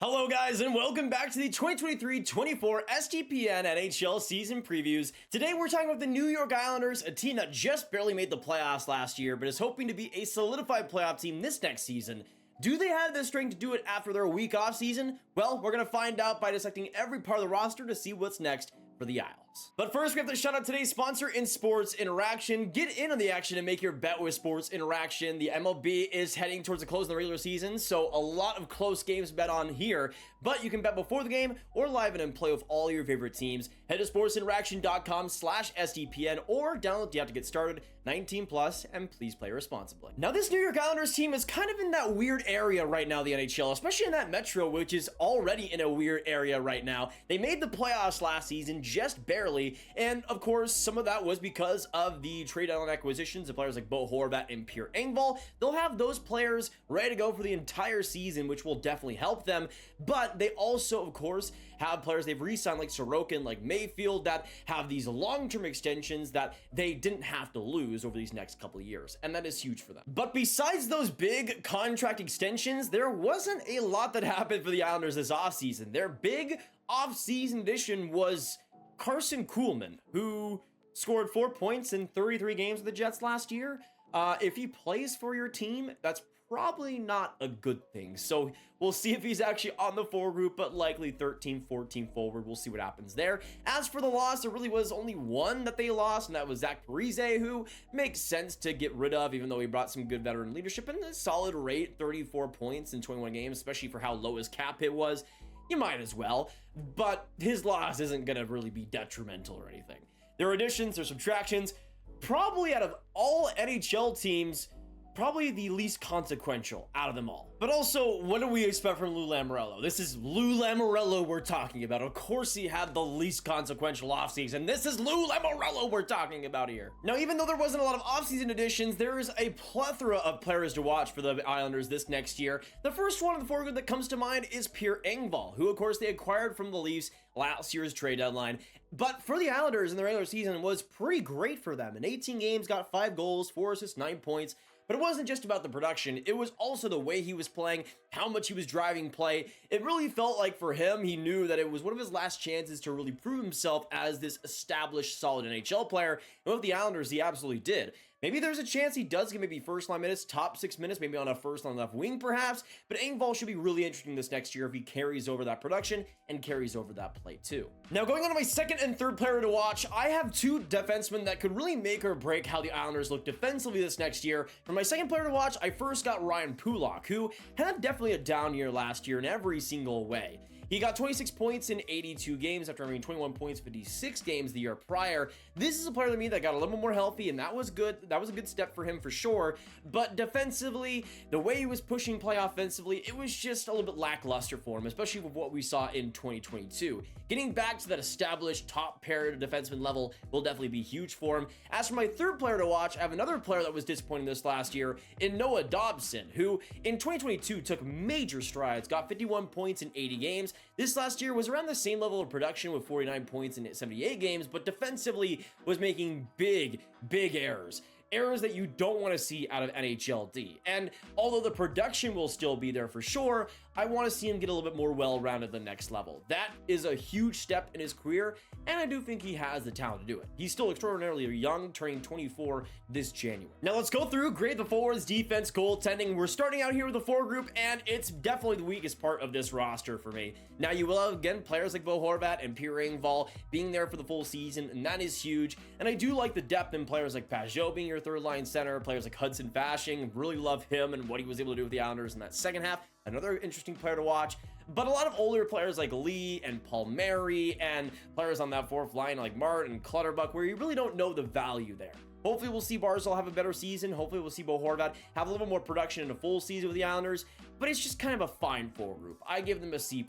Hello guys and welcome back to the 2023-24 SDPN NHL season previews. Today we're talking about the New York Islanders, a team that just barely made the playoffs last year but is hoping to be a solidified playoff team this next season. Do they have the strength to do it after their week off season? Well, we're going to find out by dissecting every part of the roster to see what's next for the Isles. But first, we have to shout out today's sponsor in Sports Interaction. Get in on the action and make your bet with Sports Interaction. The MLB is heading towards the close of the regular season, so a lot of close games bet on here, but you can bet before the game or live in and play with all your favorite teams. Head to sportsinteraction.com/SDPN or download the app to get started. 19 plus, and please play responsibly. Now, this New York Islanders team is kind of in that weird area right now, the NHL, especially in that Metro, which is already in a weird area right now. They made the playoffs last season, just barely, and of course, some of that was because of the trade deadline acquisitions of players like Bo Horvat and Pierre Engvall. They'll have those players ready to go for the entire season, which will definitely help them, but they also, of course, have players they've re-signed like Sorokin, like Mayfield, that have these long-term extensions that they didn't have to lose over these next couple of years, and that is huge for them. But besides those big contract extensions, there wasn't a lot that happened for the Islanders this offseason. Their big offseason addition was Carson Kuhlman, who scored 4 points in 33 games with the Jets last year. If he plays for your team, that's probably not a good thing. So we'll see if he's actually on the forward group, but likely 13-14 forward. We'll see what happens there. As for the loss, there really was only one that they lost, and that was Zach Parise, who makes sense to get rid of, even though he brought some good veteran leadership and a solid rate, 34 points in 21 games, especially for how low his cap hit was. You might as well, but his loss isn't going to really be detrimental or anything. There are additions, there's subtractions. Probably out of all NHL teams, probably the least consequential out of them all. But also, what do we expect from Lou Lamoriello? This is Lou Lamoriello we're talking about. Of course he had the least consequential offseason. This is Lou Lamoriello we're talking about here. Now, even though there wasn't a lot of offseason additions, there is a plethora of players to watch for the Islanders this next year. The first one in the forward that comes to mind is Pierre Engvall, who of course they acquired from the Leafs last year's trade deadline. But for the Islanders in the regular season was pretty great for them. In 18 games, got 5 goals, 4 assists, 9 points. But it wasn't just about the production, it was also the way he was playing, how much he was driving play. It really felt like for him, he knew that it was one of his last chances to really prove himself as this established, solid NHL player. And with the Islanders, he absolutely did. Maybe there's a chance he does get maybe first line minutes, top 6 minutes, maybe on a first line left wing perhaps, but Engvall should be really interesting this next year if he carries over that production and carries over that play too. Now, going on to my second and third player to watch, I have 2 defensemen that could really make or break how the Islanders look defensively this next year. For my second player to watch, I first got Ryan Pulock, who had definitely a down year last year in every single way. He got 26 points in 82 games after having 21 points 56 games the year prior. This is a player to me that got a little bit more healthy, and that was good. That was a good step for him for sure. But defensively, the way he was pushing play offensively, it was just a little bit lackluster for him, especially with what we saw in 2022. Getting back to that established top pair defenseman level will definitely be huge for him. As for my third player to watch, I have another player that was disappointing this last year in Noah Dobson, who in 2022 took major strides, got 51 points in 80 games. This last year was around the same level of production with 49 points in 78 games, but defensively was making big errors. Errors that you don't want to see out of NHLD. And although the production will still be there for sure, I want to see him get a little bit more well-rounded at the next level. That is a huge step in his career, and I do think he has the talent to do it. He's still extraordinarily young, turning 24 this January. Now let's go through, grade the forwards, defense, goaltending. We're starting out here with the forward group, and it's definitely the weakest part of this roster for me. Now you will have, again, players like Bo Horvat and Pierre Engvall being there for the full season, and that is huge. And I do like the depth in players like Pajot being your third line center, players like Hudson Fasching, really love him and what he was able to do with the Islanders in that second half. Another interesting player to watch, but a lot of older players like Lee and Palmieri and players on that fourth line like Martin and Clutterbuck, where you really don't know the value there. Hopefully we'll see Barzal have a better season. Hopefully we'll see Bo Horvat have a little more production in a full season with the Islanders, but it's just kind of a fine forward group. I give them a C+.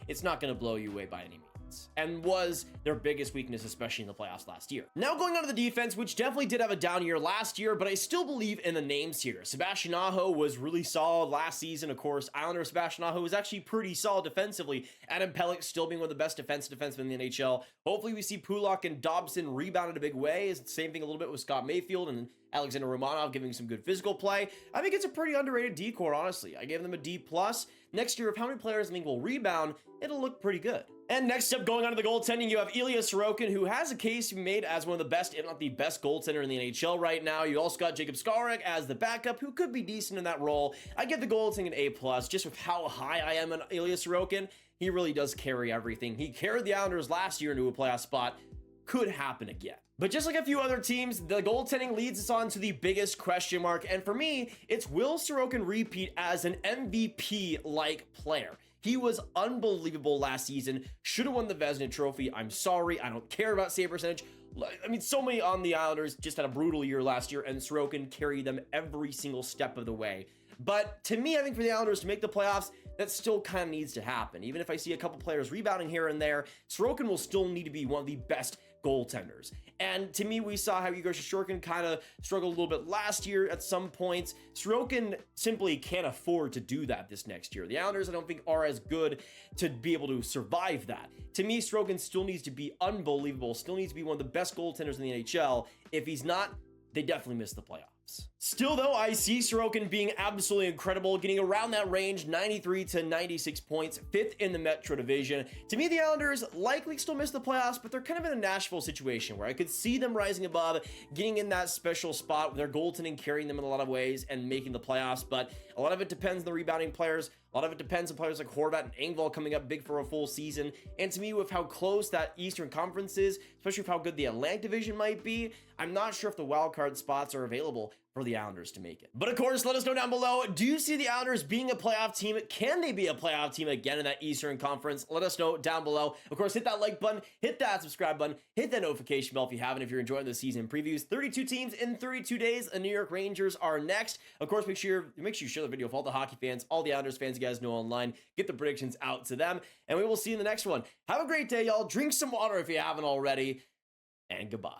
It's not going to blow you away by any means, and was their biggest weakness, especially in the playoffs last year. Now going on to the defense, which definitely did have a down year last year, but I still believe in the names here. Sebastian Aho was really solid last season. Of course, Islander Sebastian Aho was actually pretty solid defensively. Adam Pelech still being one of the best defensemen in the NHL. Hopefully we see Pulock and Dobson rebound in a big way. It's the same thing a little bit with Scott Mayfield and Alexander Romanov giving some good physical play. I think it's a pretty underrated D-core, honestly. I gave them a D+. next year, if how many players I think will rebound, it'll look pretty good. And next up, going on to the goaltending, you have Ilya Sorokin, who has a case to be made as one of the best, if not the best goaltender in the NHL right now. You also got Jacob Skarek as the backup, who could be decent in that role. I give the goaltending an A+, just with how high I am on Ilya Sorokin. He really does carry everything. He carried the Islanders last year into a playoff spot. Could happen again. But just like a few other teams, the goaltending leads us on to the biggest question mark. And for me, it's will Sorokin repeat as an MVP-like player? He was unbelievable last season. Should have won the Vezina Trophy. I'm sorry. I don't care about save percentage. I mean, so many on the Islanders just had a brutal year last year, and Sorokin carried them every single step of the way. But to me, I think for the Islanders to make the playoffs, that still kind of needs to happen. Even if I see a couple players rebounding here and there, Sorokin will still need to be one of the best goaltenders. And to me, we saw how Igor Shesterkin kind of struggled a little bit last year at some points. Sorokin simply can't afford to do that this next year. The Islanders, I don't think, are as good to be able to survive that. To me, Sorokin still needs to be unbelievable, still needs to be one of the best goaltenders in the NHL. If he's not, they definitely miss the playoffs. Still, though, I see Sorokin being absolutely incredible, getting around that range, 93 to 96 points, 5th in the Metro Division. To me, the Islanders likely still miss the playoffs, but they're kind of in a Nashville situation where I could see them rising above, getting in that special spot with their goaltending carrying them in a lot of ways and making the playoffs. But a lot of it depends on the rebounding players. A lot of it depends on players like Horvat and Engvall coming up big for a full season. And to me, with how close that Eastern Conference is, especially with how good the Atlantic Division might be, I'm not sure if the wildcard spots are available for the Islanders to make it. But of course, let us know down below, do you see the Islanders being a playoff team? Can they be a playoff team again in that Eastern Conference? Let us know down below. Of course, hit that like button, hit that subscribe button, hit that notification bell if you haven't, if you're enjoying the season previews. 32 teams in 32 days. The New York Rangers are next. Of course, make sure you share the video with all the hockey fans, all the Islanders fans you guys know online. Get the predictions out to them, and we will see you in the next one. Have a great day, y'all. Drink some water if you haven't already, and goodbye.